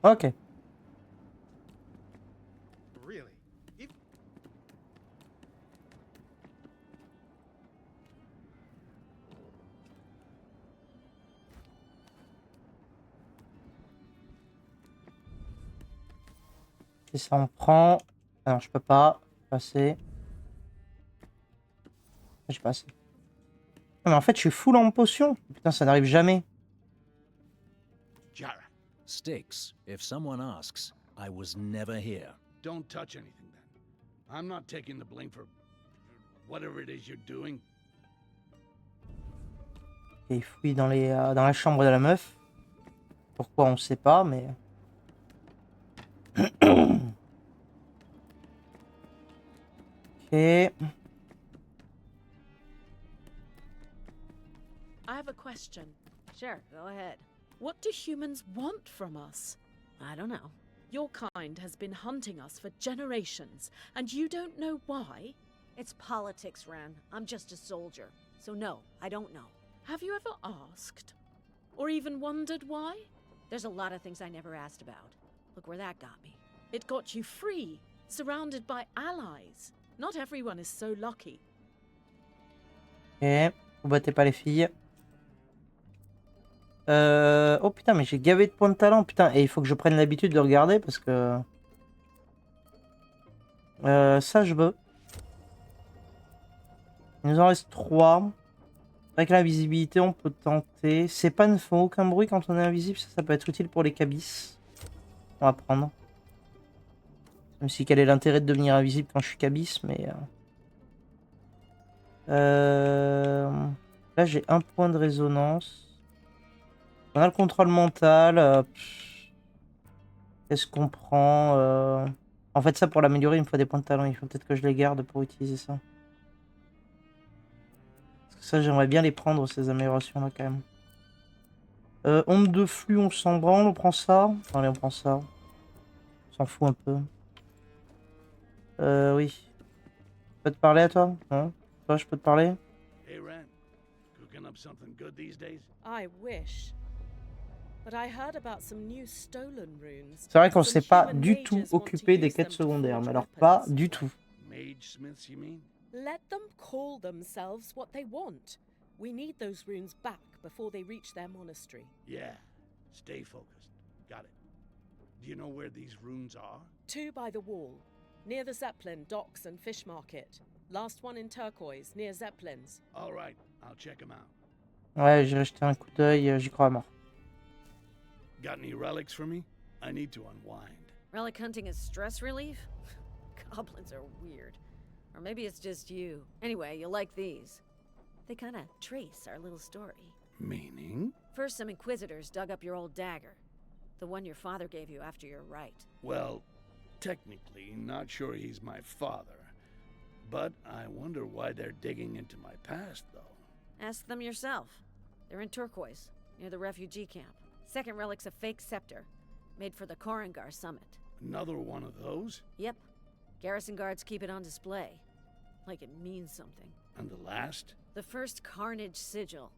Ok. Really? If Si ça en prend. Alors je peux pas passer. J'ai pas assez. Non, mais en fait je suis full en potion. Putain ça n'arrive jamais. Jara, Styx, if someone asks, I was never here. don't touch anything then. I'm not taking the blame for whatever it is you're doing. Et il fouille dans dans la chambre de la meuf. Pourquoi on sait pas mais. Ok. I have a question. Sure, go ahead. What do humans want from us? I don't know. Your kind has been hunting us for generations, and you don't know why? It's politics, Ren. I'm just a soldier. So no, I don't know. Have you ever asked? Or even wondered why? There's a lot of things I never asked about. Look where that got me. It got you free, surrounded by allies. Not everyone is so lucky. Ok. Vous battez pas les filles. Oh putain mais j'ai gavé de points de talent putain et il faut que je prenne l'habitude de regarder parce que ça je veux. Il nous en reste 3. Avec l'invisibilité on peut tenter. C'est pas ne font aucun bruit quand on est invisible, ça peut être utile pour les cabis. On va prendre. Même si quel est l'intérêt de devenir invisible quand je suis cabis mais là j'ai un point de résonance. On a le contrôle mental. Qu'est-ce qu'on prend En fait, ça pour l'améliorer, il me faut des points de talent. Il faut peut-être que je les garde pour utiliser ça. Parce que ça, j'aimerais bien les prendre, ces améliorations-là, quand même. Onde de flux, on s'en branle, on prend ça. Allez, on prend ça. On s'en fout un peu. Oui. Je peux te parler à toi? Non? Toi, je peux te parler? Hey, Ren, cooking up something good these days? I wish. But I heard about some new stolen runes. C'est vrai qu'on Some s'est pas human du tout mages want to occupé des use quêtes them to secondaires. forge Mais alors, pas weapons. du tout. Mage smiths, you mean? Let them call themselves what they want. We need those runes back before they reach their monastery. Yeah. Stay focused. Got it. Do you know where these runes are? 2 by the wall, near the Zeppelin docks and fish market. Last one in turquoise, near Zeppelin's. All right, I'll check them out. Ouais, j'ai jeté un coup d'œil, j'y crois à mort. Got any relics for me? I need to unwind. Relic hunting is stress relief? Goblins are weird. Or maybe it's just you. Anyway, you'll like these. They kinda trace our little story. Meaning? First, some inquisitors dug up your old dagger. The one your father gave you after your rite. Well, technically, not sure he's my father. But I wonder why they're digging into my past, though. Ask them yourself. They're in turquoise, near the refugee camp. Second relic's a fake scepter, made for the Korengar summit. Another one of those? Yep. Garrison guards keep it on display. Like it means something. And the last? The first Carnage sigil.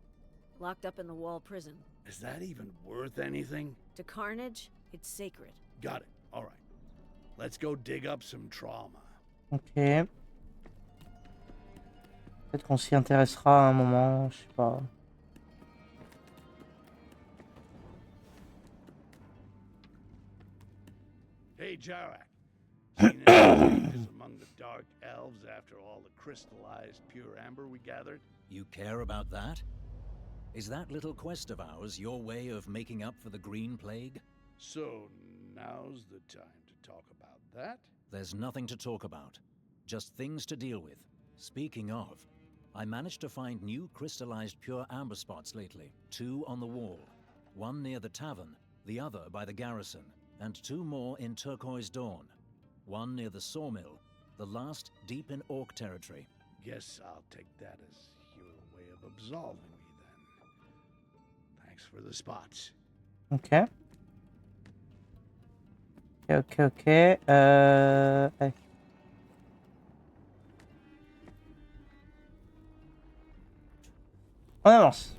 Locked up in the wall prison. Is that even worth anything? To Carnage, it's sacred. Got it. All right. Let's go dig up some trauma. Ok. Peut-être qu'on s'y intéressera à un moment, je sais pas. Hey, Jarak. Seen any changes among the Dark Elves after all the crystallized pure amber we gathered? You care about that? Is that little quest of ours your way of making up for the Green Plague? So, now's the time to talk about that? There's nothing to talk about. Just things to deal with. Speaking of, I managed to find new crystallized pure amber spots lately. 2 on the wall. One near the tavern, the other by the garrison, and 2 more in Turquoise Dawn. One near the sawmill, the last deep in Orc territory. Guess I'll take that as your way of absolving me then. Thanks for the spots. Ok. Ok. Allez. On avance.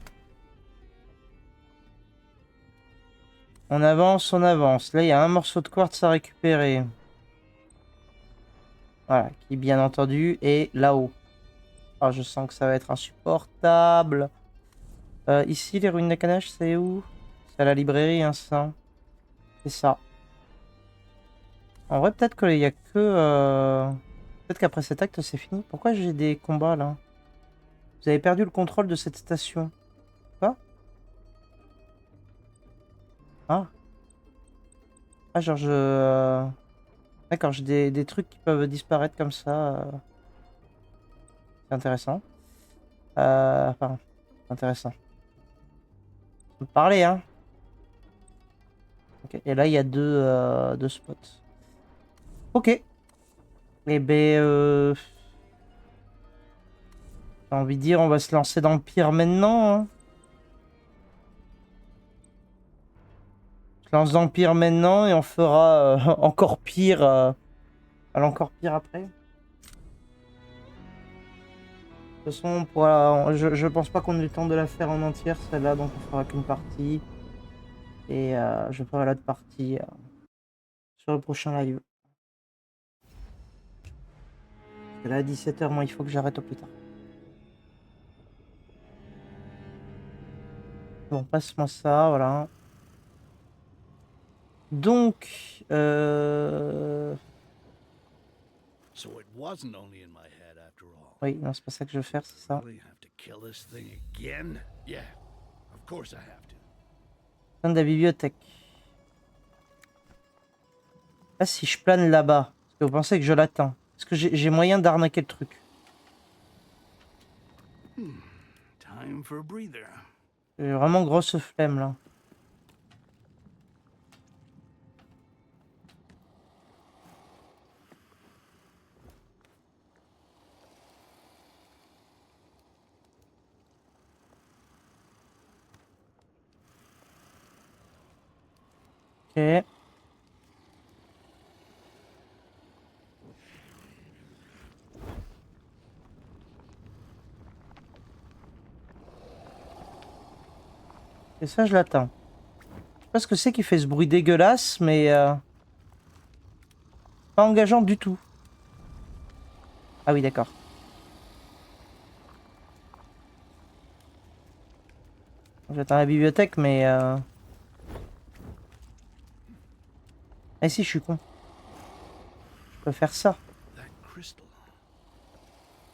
On avance, on avance. Là, il y a un morceau de quartz à récupérer. Voilà, qui bien entendu est là-haut. Ah, je sens que ça va être insupportable. Ici, les ruines de Kanash, c'est où? C'est à la librairie, hein, ça. C'est ça. En vrai, peut-être qu'il y a que... Peut-être qu'après cet acte, c'est fini. Pourquoi j'ai des combats, là? Vous avez perdu le contrôle de cette station. Quoi? Ah. Ah, genre, D'accord, j'ai des trucs qui peuvent disparaître comme ça. C'est intéressant. Enfin, intéressant. Vous me parlez, hein? Ok, et là, il y a deux spots. Ok. Eh ben, j'ai envie de dire, on va se lancer dans le pire maintenant. Hein. On se lance dans le pire maintenant et on fera encore pire. Encore pire après. De toute façon, on pourra, je pense pas qu'on ait le temps de la faire en entière, celle-là, donc on fera qu'une partie. Et je ferai l'autre partie sur le prochain live. Parce que là, à 17 h, moi, il faut que j'arrête au plus tard. Bon, passe-moi ça, voilà. Donc, So it wasn't only in my head after all. oui, non, c'est pas ça que je veux faire, c'est ça. Really have to kill this thing again? Yeah, of course I have to. Fin de la bibliothèque. Là, si je plane là-bas, est-ce que vous pensez que je l'atteins? Est-ce que j'ai moyen d'arnaquer le truc? Time for a breather. J'ai vraiment grosse flemme, là. Ok. Et ça, je l'attends. Je sais pas ce que c'est qui fait ce bruit dégueulasse, mais... pas engageant du tout. Ah oui, d'accord. J'attends la bibliothèque, mais... Ah si, je suis con. Je peux faire ça. That crystal.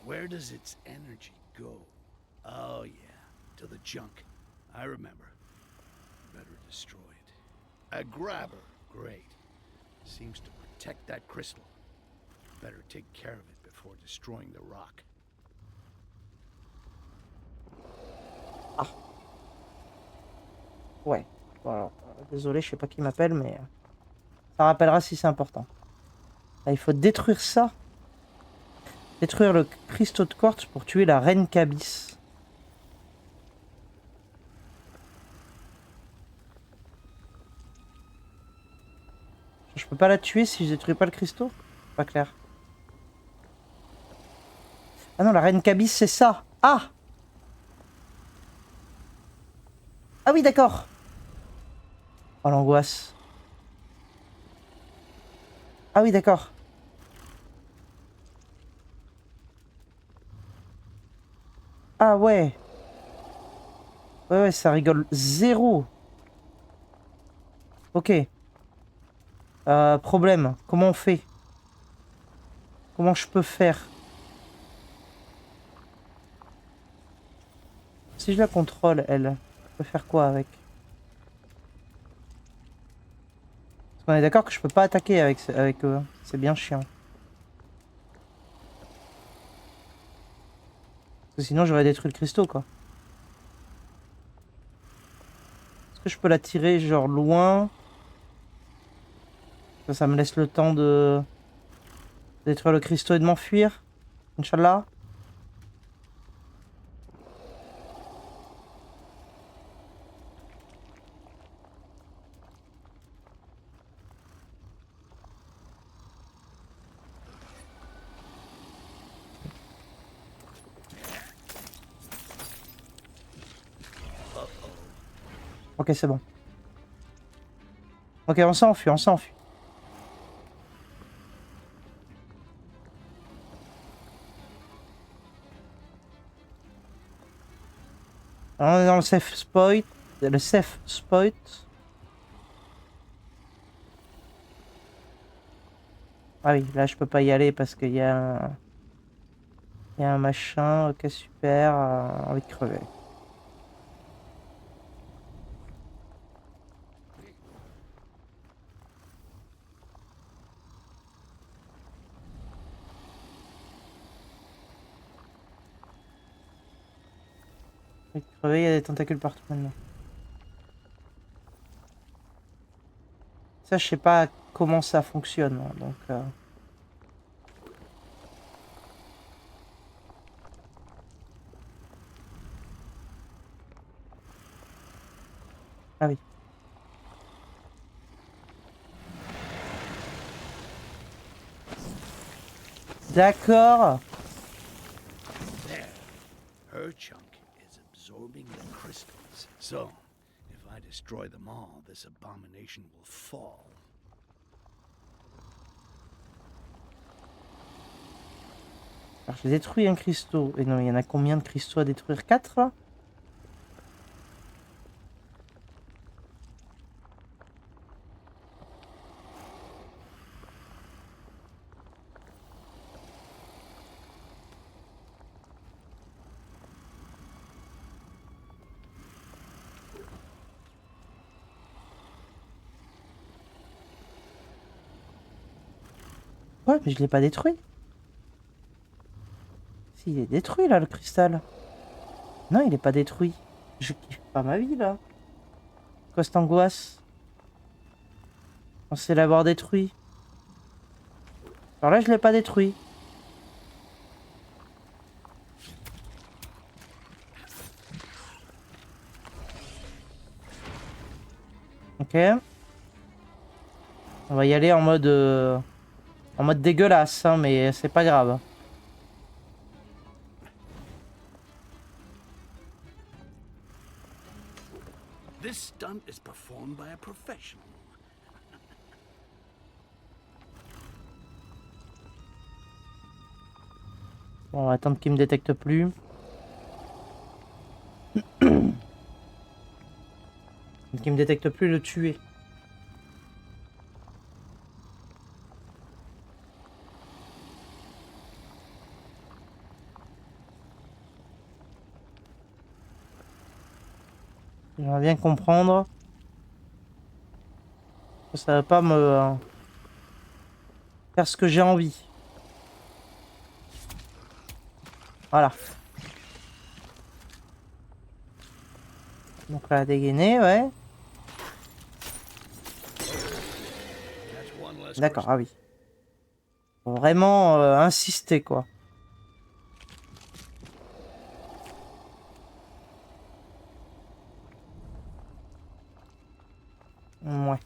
Where does its energy go? Oh yeah, to the junk. I remember. Better destroy it. A grabber, great. Seems to protect that crystal. Better take care of it before destroying the rock. Ouais. Bon, alors, désolé, je sais pas qui m'appelle, mais... ça rappellera si c'est important. Là, il faut détruire ça. Détruire le cristaux de quartz pour tuer la reine Kabis. Je peux pas la tuer si je détruis pas le cristaux? Pas clair. Ah non, la reine Kabis, c'est ça. Ah! Ah oui, d'accord. Oh, l'angoisse. Ah oui, d'accord. Ah ouais. Ouais, ça rigole zéro. Ok. Problème. Comment on fait? Comment je peux faire? Si je la contrôle, elle, je peux faire quoi avec? Parce qu'on est d'accord que je peux pas attaquer avec eux. C'est bien chiant. Parce que sinon j'aurais détruit le cristaux, quoi. Est-ce que je peux la tirer genre loin? Ça me laisse le temps de détruire le cristaux et de m'enfuir. Inch'Allah. Ok, c'est bon. Ok, on s'enfuit, on s'enfuit. Alors, on est dans le safe spot. Le safe spot. Ah oui, là je peux pas y aller parce qu'il y a un... Il y a un machin. Ok, super. Envie de crever. Envie de crever, il y a des tentacules partout maintenant. Ça, je sais pas comment ça fonctionne, hein, donc... Ah oui. D'accord. There. Her chunk is absorbing the crystals. So, if I destroy them all, this abomination will fall. Alors, j'ai détruit un cristaux. Et non, il y en a combien de cristaux à détruire? 4 là? Ouais, mais je l'ai pas détruit. Si, il est détruit là, le cristal. Non, il est pas détruit. Je kiffe pas ma vie là. Quoi cette angoisse? On sait l'avoir détruit. Alors là, je l'ai pas détruit. Ok. On va y aller en mode dégueulasse, hein, mais c'est pas grave. This stunt is performed by a professional. Bon, on va attendre qu'il me détecte plus. Qu'il me détecte plus, le tuer. J'aimerais bien comprendre. Ça va pas me faire ce que j'ai envie. Voilà. Donc là, dégainer, ouais. That's one less D'accord, crystal. ah oui. Faut vraiment insister, quoi. Ouais.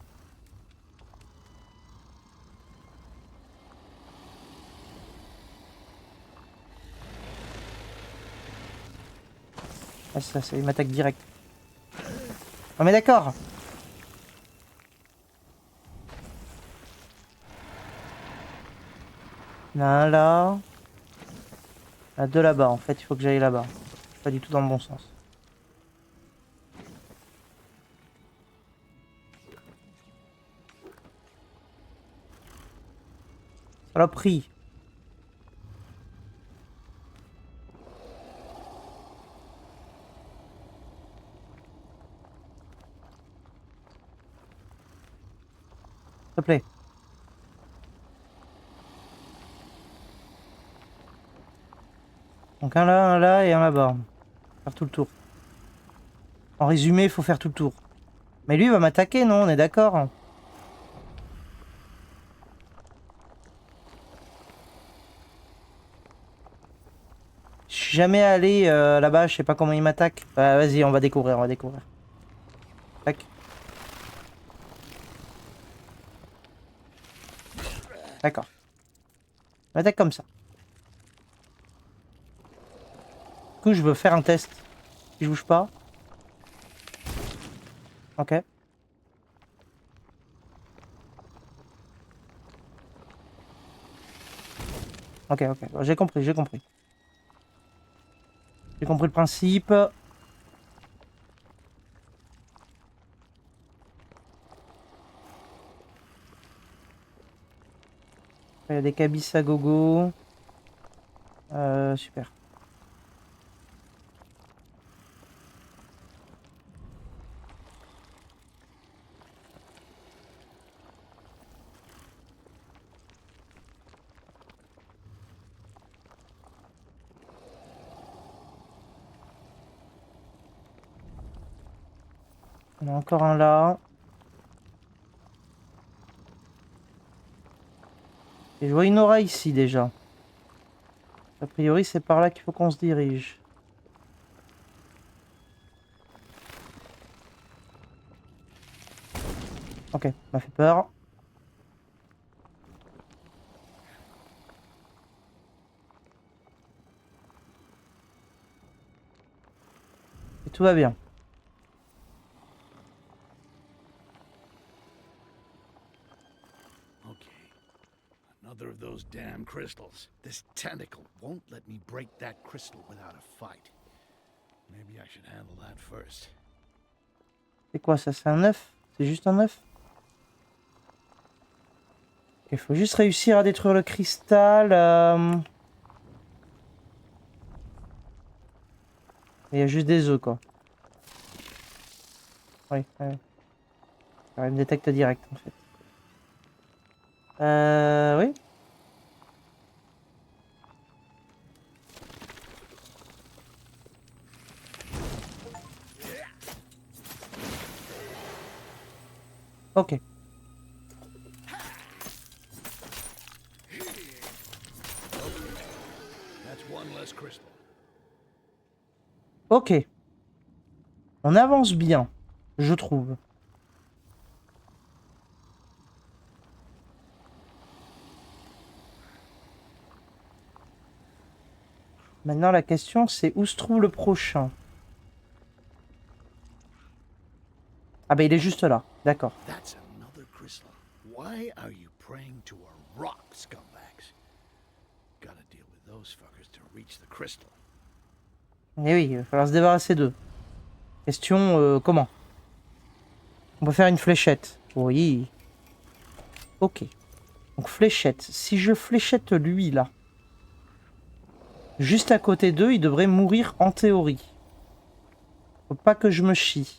Ah, ça, c'est une attaque directe. Ah, mais d'accord. Il y en a un là. Il y en a deux là-bas, en fait, il faut que j'aille là-bas. Je suis pas du tout dans le bon sens. Saloperie. S'il te plaît. Donc un là et un là-bas. Faire tout le tour. En résumé, il faut faire tout le tour. Mais lui, il va m'attaquer, non? On est d'accord? Je suis jamais allé là-bas, je sais pas comment il m'attaque. Bah, vas-y, on va découvrir, on va découvrir. Tac. D'accord. On attaque comme ça. Du coup, je veux faire un test. Si je bouge pas. Ok. Ok, ok. J'ai compris, j'ai compris. J'ai compris le principe. Il y a des cabisses à gogo. Super. On a encore un là. Et je vois une aura ici déjà. A priori, c'est par là qu'il faut qu'on se dirige. Ok, m'a fait peur. Et tout va bien. Okay. Another of those damn crystals. This tentacle won't let me break that crystal without a fight. Maybe I should handle that first. C'est quoi ça? C'est un œuf? C'est juste un œuf? Il faut juste réussir à détruire le cristal. Il y a juste des œufs quoi. Oui, oui. Il me détecte direct en fait. Oui. Ok. That's one less crystal. Ok. On avance bien, je trouve. Maintenant, la question, c'est où se trouve le prochain? Ah bah il est juste là, d'accord. That's another crystal. Why are you praying to a rock, scumbags? Gotta deal with those fuckers to reach the crystal. Et oui, il va falloir se débarrasser d'eux. Question, comment? On peut faire une fléchette. Oui. Ok. Donc fléchette. Si je fléchette lui, là. Juste à côté d'eux, il devrait mourir en théorie. Faut pas que je me chie.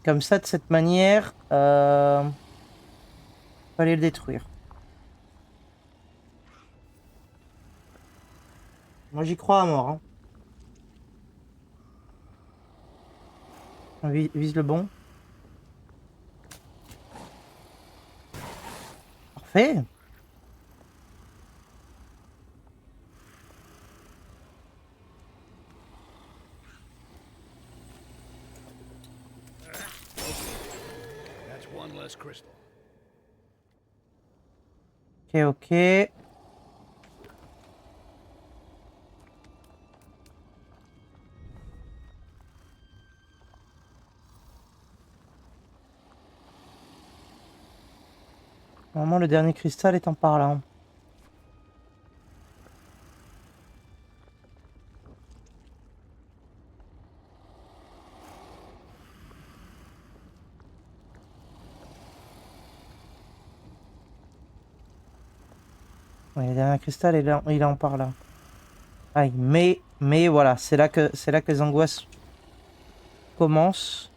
Comme ça, de cette manière, fallait le détruire. Moi, j'y crois à mort. Hein. On vise le bon. Parfait. That's one less crystal. Ok, ok. Normalement, le dernier cristal est en par là. Oui, le dernier cristal il est en par là. Aïe, mais voilà, c'est là que les angoisses commencent.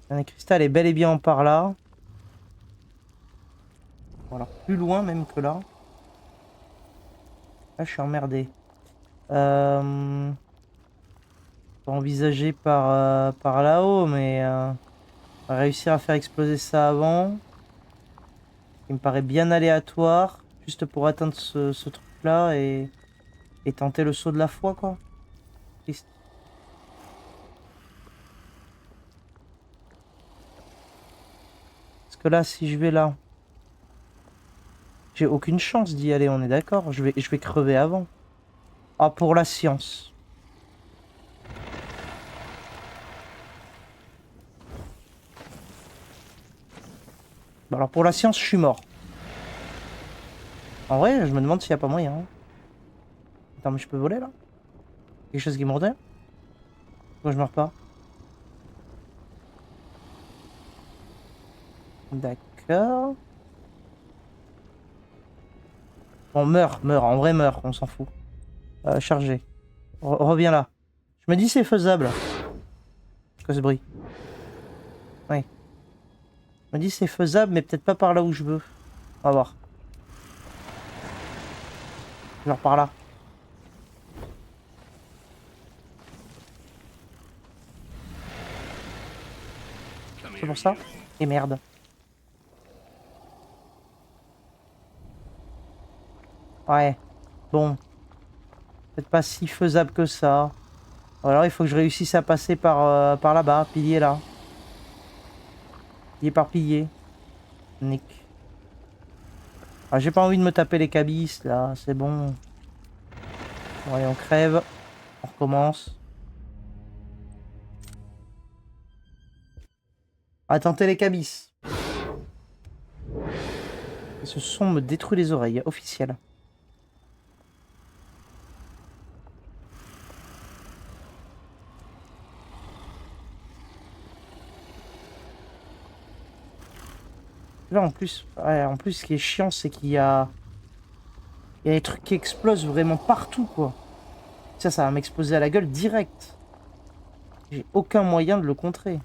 Le dernier cristal est bel et bien en par là. Bon, alors plus loin même que là. Là, je suis emmerdé. On peut envisager par là-haut, mais on va réussir à faire exploser ça avant. Il me paraît bien aléatoire, juste pour atteindre ce truc-là et tenter le saut de la foi, quoi. Triste. Parce que là, si je vais là, j'ai aucune chance d'y aller, on est d'accord. Je vais crever avant. Ah, pour la science. Bon, alors pour la science, je suis mort. En vrai, je me demande s'il n'y a pas moyen. Hein. Attends, mais je peux voler là? Quelque chose qui me retient? Pourquoi je meurs pas? D'accord. Bon, meurs. En vrai, meurs. On s'en fout. Chargé. Reviens là. Je me dis c'est faisable. Quoi ce bruit? Oui. Je me dis c'est faisable, mais peut-être pas par là où je veux. On va voir. Genre par là. C'est pour ça? Et merde. Ouais. Bon. Peut-être pas si faisable que ça. Alors il faut que je réussisse à passer par là-bas. Pilier là. Pilier par pilier. Nick. Ah, j'ai pas envie de me taper les cabisses là. C'est bon. Ouais, on crève. On recommence. À tenter les cabisses. Et ce son me détruit les oreilles. Officiel. Là en plus, ouais, ce qui est chiant, c'est qu'il y a des trucs qui explosent vraiment partout quoi. Ça va m'exploser à la gueule direct. J'ai aucun moyen de le contrer.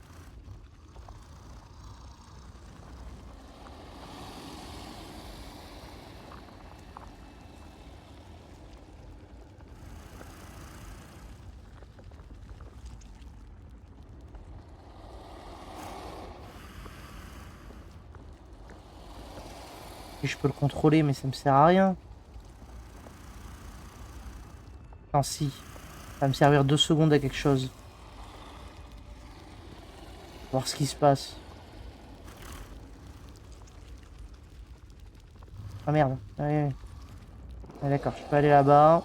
Et je peux le contrôler, mais ça me sert à rien. Enfin si, ça va me servir 2 secondes à quelque chose. Voir ce qui se passe. Ah merde. Ouais. Ah, d'accord, je peux aller là-bas.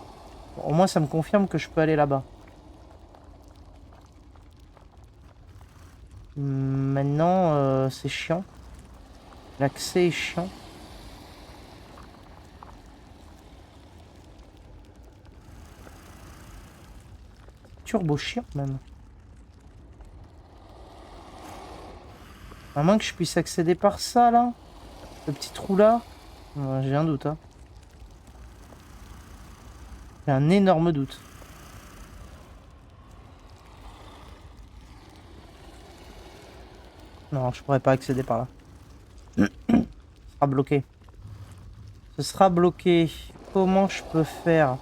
Bon, au moins ça me confirme que je peux aller là-bas. Maintenant, c'est chiant. L'accès est chiant. Turbo chiant même. À moins que je puisse accéder par ça là. Le petit trou là. J'ai un doute. Hein. J'ai un énorme doute. Non, je pourrais pas accéder par là. Ce sera bloqué. Ce sera bloqué. Comment je peux faire?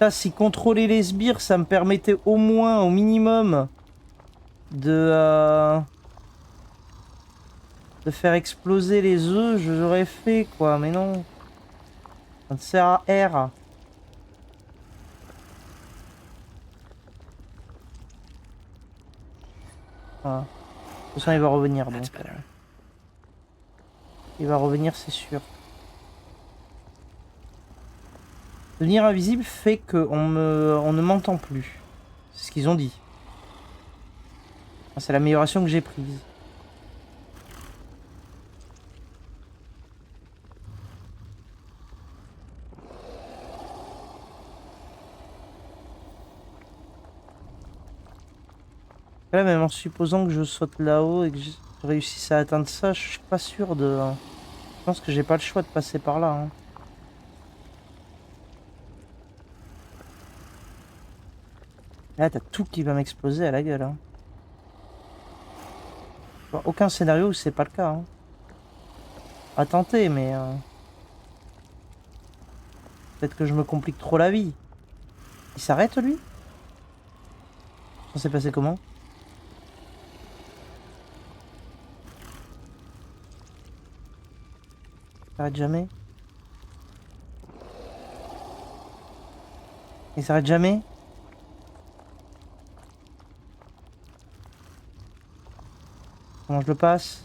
Là, si contrôler les sbires, ça me permettait au moins, au minimum, de faire exploser les œufs, j'aurais fait quoi, mais non. Ça me sert à R. Voilà. De toute façon, il va revenir donc. Il va revenir, c'est sûr. Devenir invisible fait qu'on ne m'entend plus. C'est ce qu'ils ont dit. C'est l'amélioration que j'ai prise. Là, même en supposant que je saute là-haut et que je réussisse à atteindre ça, je suis pas sûr de... Je pense que j'ai pas le choix de passer par là. Hein. Là, t'as tout qui va m'exploser à la gueule. Hein. Aucun scénario où c'est pas le cas. Hein. À tenter, mais... Peut-être que je me complique trop la vie. Il s'arrête, lui? Ça s'est passé comment? Il s'arrête jamais? Il s'arrête jamais? Comment je le passe?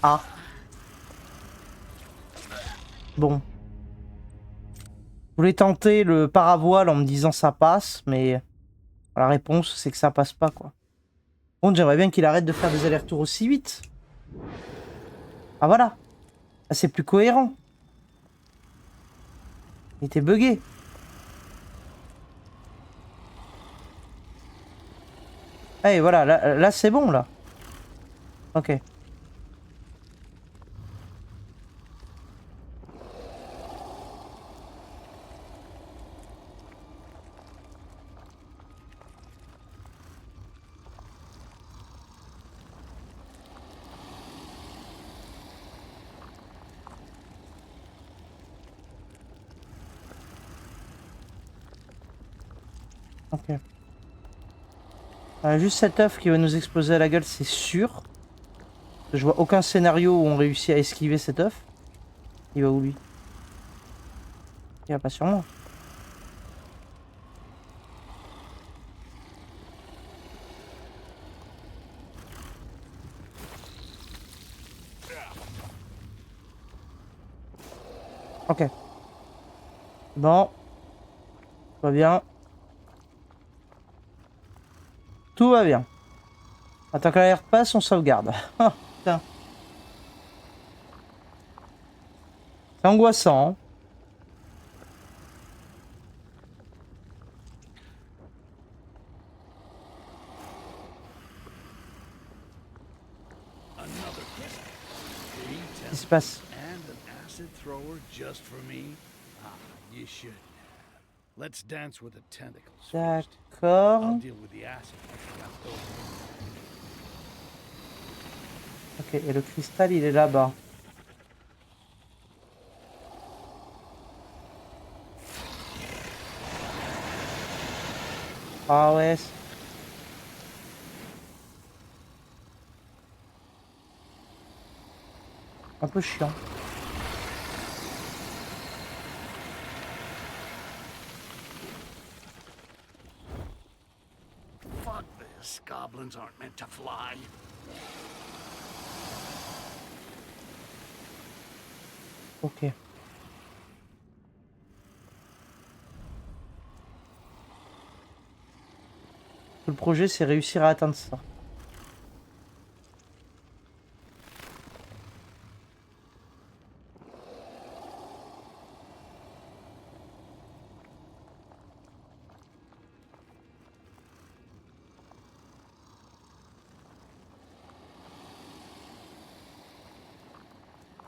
Ah. Bon. Je voulais tenter le paravoile en me disant ça passe, mais la réponse c'est que ça passe pas quoi. Bon, j'aimerais bien qu'il arrête de faire des allers-retours aussi vite. Ah voilà. Là, c'est plus cohérent. Il était bugué. Eh voilà, là c'est bon là. Ok. Ok. Juste cet œuf qui va nous exploser à la gueule, c'est sûr. Je vois aucun scénario où on réussit à esquiver cet œuf. Il va où lui? Il va pas sur moi. Ok. Bon. Tout va bien. Tout va bien. Attends que l'alerte passe, on sauvegarde. Ah, putain. C'est angoissant. Hein. Another crystal. Three Qu'est-ce qui se temples passe? and an acid thrower just for me. Ah, you should. Let's dance with the tentacles first. I'll D'accord. deal with the acid left over. Ok, et le cristal, il est là-bas. Ah ouais. Un peu chiant. Fuck this. Goblins aren't meant to fly. Ok. Le projet, c'est réussir à atteindre ça.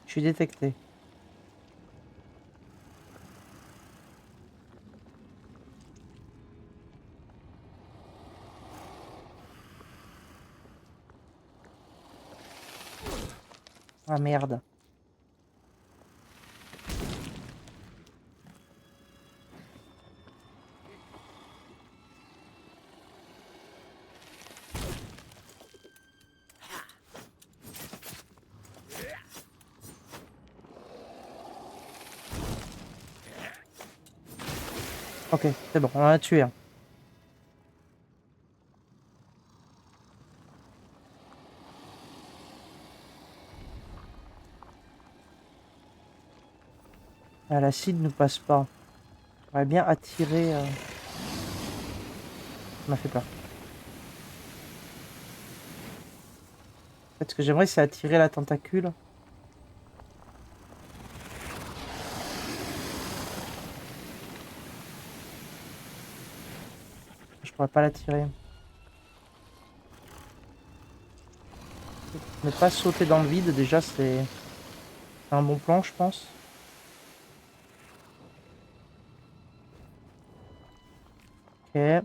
Je suis détecté. Ah merde. Ok, c'est bon, on en a tué un. Ah, l'acide nous passe pas. J'aurais bien attiré. Ça m'a fait peur. En fait, ce que j'aimerais, c'est attirer la tentacule. Je pourrais pas l'attirer. Ne pas sauter dans le vide, déjà, c'est un bon plan, je pense. Ok.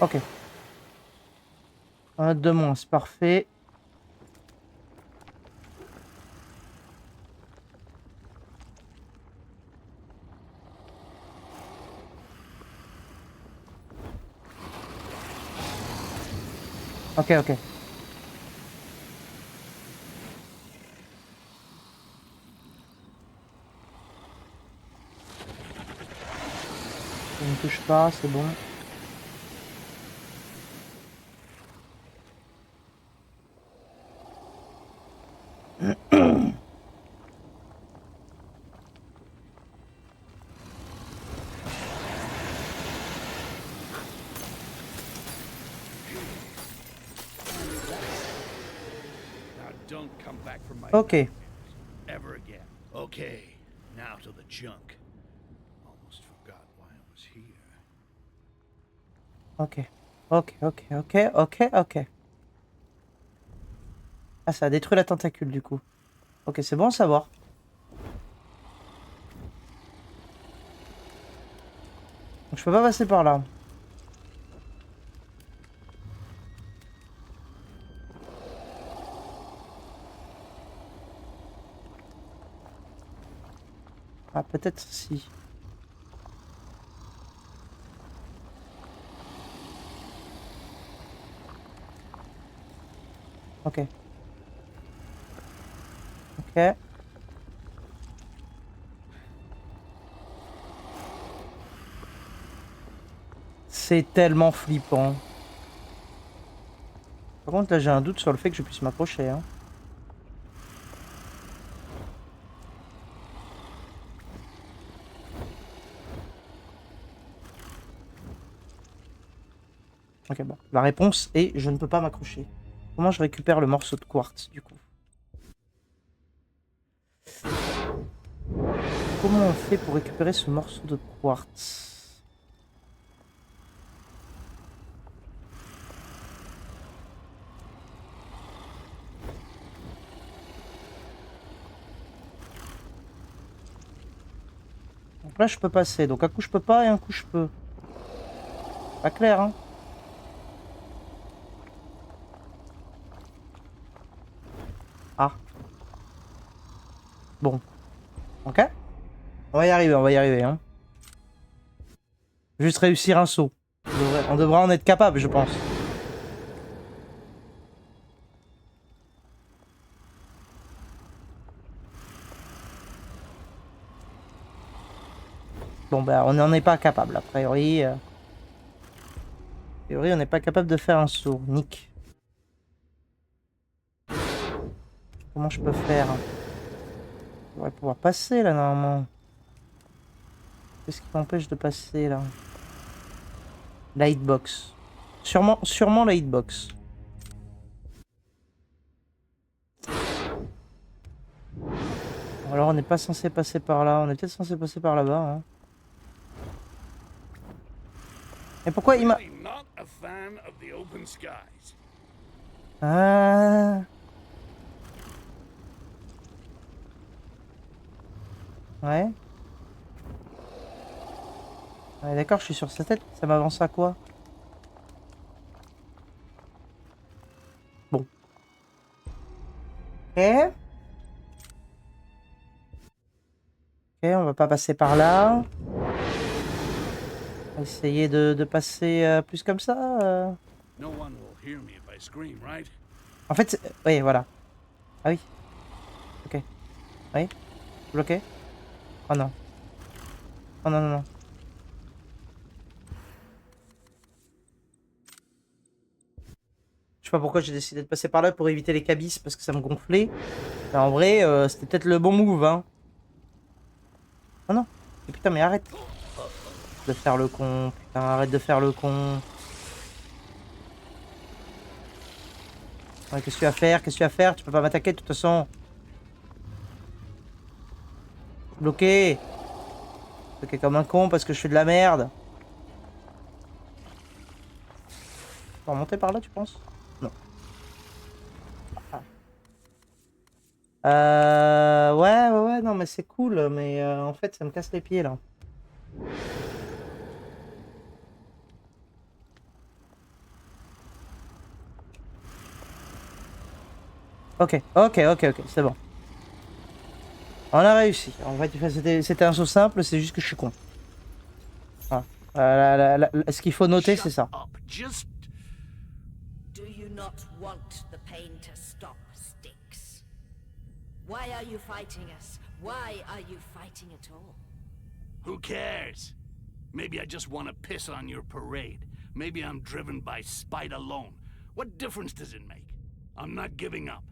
Ok. Un de moins, c'est parfait. Ok, ok. Je ne touche pas, c'est bon. Now don't come back from my Ok. nightmares ever again. Okay, now to the junk. Almost forgot why I was here. Ok. Ok, ok, ok, ok, ok. Ah, ça a détruit la tentacule du coup. Ok, c'est bon à savoir. Donc, je peux pas passer par là. Ah, peut-être si. Ok. Ok. C'est tellement flippant. Par contre, là, j'ai un doute sur le fait que je puisse m'approcher. Hein. Ok, bon. La réponse est je ne peux pas m'accrocher. Comment je récupère le morceau de quartz, du coup? Comment on fait pour récupérer ce morceau de quartz? Donc là, je peux passer. Donc un coup, je peux pas et un coup, je peux. Pas clair, hein? Ah, bon. Ok. On va y arriver, on va y arriver, hein. Juste réussir un saut. On devrait en être capable, je pense. Bon, bah, on n'en est pas capable, a priori. A priori, on n'est pas capable de faire un saut. Nick. Comment je peux faire? Je devrais pouvoir passer, là, normalement. Qu'est-ce qui m'empêche de passer, là? La hitbox. Sûrement la hitbox. Alors, on n'est pas censé passer par là. On est peut-être censé passer par là-bas, hein. Et pourquoi il m'a... Really not a fan of the open skies. Ah... Ouais. Ouais, d'accord, je suis sur sa tête. Ça m'avance à quoi? Bon. Ok. Ok, on va pas passer par là. On va essayer de passer plus comme ça. No one will hear me if I scream, right? En fait, oui, voilà. Ah oui. Ok. Oui. Bloqué. Oh non. Oh non, non, non. Je sais pas pourquoi j'ai décidé de passer par là pour éviter les cabisses parce que ça me gonflait. Mais en vrai, c'était peut-être le bon move, hein. Oh non. Mais putain, mais arrête de faire le con. Putain, arrête de faire le con. Ouais, qu'est-ce que tu vas faire? Qu'est-ce que tu vas faire? Tu peux pas m'attaquer de toute façon. Bloqué. Bloqué comme un con parce que je fais de la merde. Je peux remonter par là, tu penses? Non. Ah. Ouais, ouais, ouais, non, mais c'est cool, mais en fait, ça me casse les pieds là. Ok, c'est bon. On a réussi. En fait, c'était un saut simple, c'est juste que je suis con. Voilà. Ce qu'il faut noter, c'est Shut ça. up. Just Do you not want the pain to stop, Styx? Why are you fighting us? Why are you fighting at all? who cares? Maybe I just want to piss on your parade. Maybe I'm driven by spite alone. What difference does it make? I'm not giving up.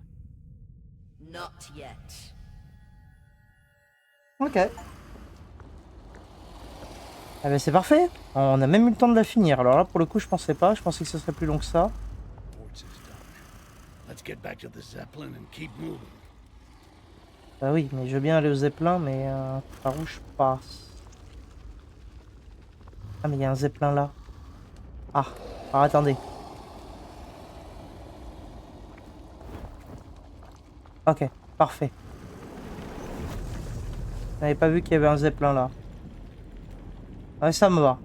Not yet. Ok. Ah ben c'est parfait. On a même eu le temps de la finir. Alors là, pour le coup, je pensais pas. Je pensais que ce serait plus long que ça. Quartz is done. Let's get back to the Zeppelin and keep moving. Bah oui, mais je veux bien aller au Zeppelin, mais par où je passe? Ah, mais il y a un Zeppelin là. Ah, alors attendez. Ok, parfait. J'avais pas vu qu'il y avait un Zeppelin là. Ouais, ça me va.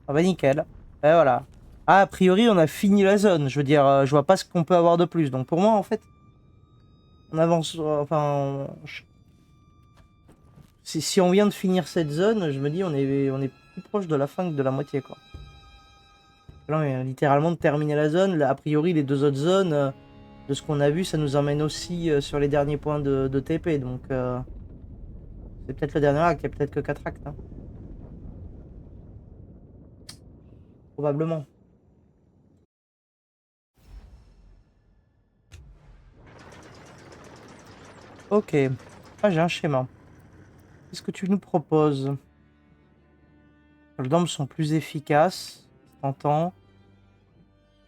Ah bah nickel. Et voilà. Ah, a priori, on a fini la zone. Je veux dire, je vois pas ce qu'on peut avoir de plus. Donc pour moi, en fait, on avance. Enfin, si on vient de finir cette zone, je me dis, on est plus proche de la fin que de la moitié, quoi. Là, on vient littéralement de terminer la zone. Là, a priori, les deux autres zones, de ce qu'on a vu, ça nous emmène aussi sur les derniers points de TP. Donc, c'est peut-être le dernier acte. Il y a peut-être que 4 actes. Hein. Probablement. Ok. Ah, j'ai un schéma. Qu'est-ce que tu nous proposes? Les d'ambre sont plus efficaces. C'est tentant.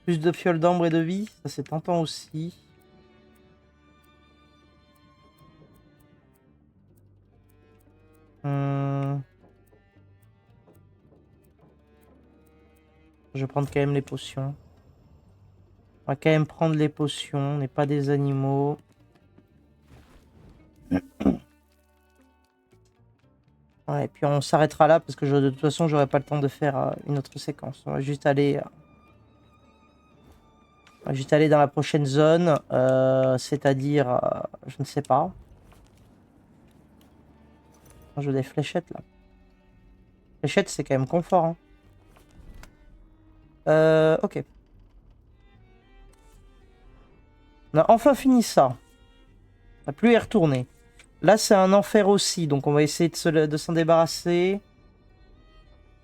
Plus de fioles d'ambre et de vie. Ça, c'est tentant aussi. Je vais prendre quand même les potions. On va quand même prendre les potions. On n'est pas des animaux. Ouais, et puis on s'arrêtera là parce que de toute façon, j'aurai pas le temps de faire une autre séquence. On va juste aller dans la prochaine zone, c'est-à-dire, je ne sais pas. Je veux des fléchettes là. Fléchettes, c'est quand même confort. Hein. Ok. On a enfin fini ça. On n'a plus à y retourner. Là, c'est un enfer aussi, donc on va essayer de s'en débarrasser.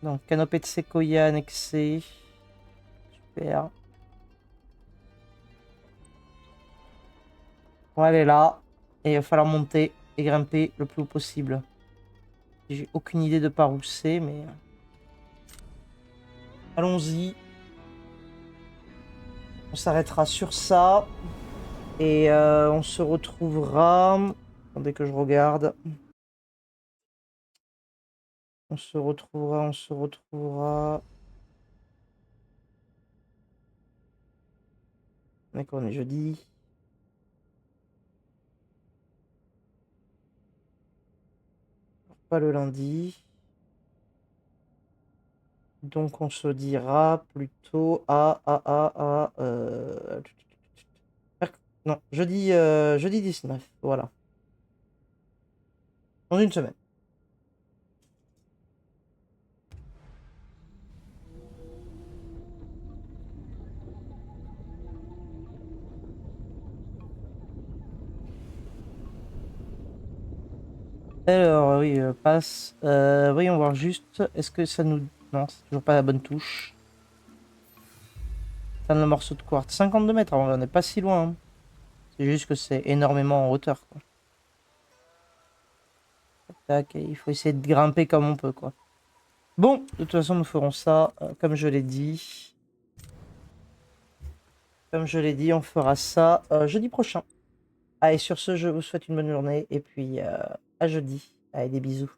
Donc, canopée de séquoia annexée. Super. On va aller là. Et il va falloir monter et grimper le plus haut possible. J'ai aucune idée de par où c'est, mais... Allons-y. On s'arrêtera sur ça. Et on se retrouvera... Attendez que je regarde. On se retrouvera... D'accord, on est jeudi. Pas le lundi. Donc on se dira plutôt non, jeudi 19, voilà. Dans une semaine. Alors oui, passe. Voyons voir juste. Est-ce que ça nous... Non, c'est toujours pas la bonne touche. Atteindre le morceau de quartz. 52 mètres, on n'est pas si loin. Hein. C'est juste que c'est énormément en hauteur. Quoi. Tac, et il faut essayer de grimper comme on peut. Quoi. Bon, de toute façon, nous ferons ça comme je l'ai dit. Comme je l'ai dit, on fera ça jeudi prochain. Allez, sur ce, je vous souhaite une bonne journée. Et puis, à jeudi. Allez, des bisous.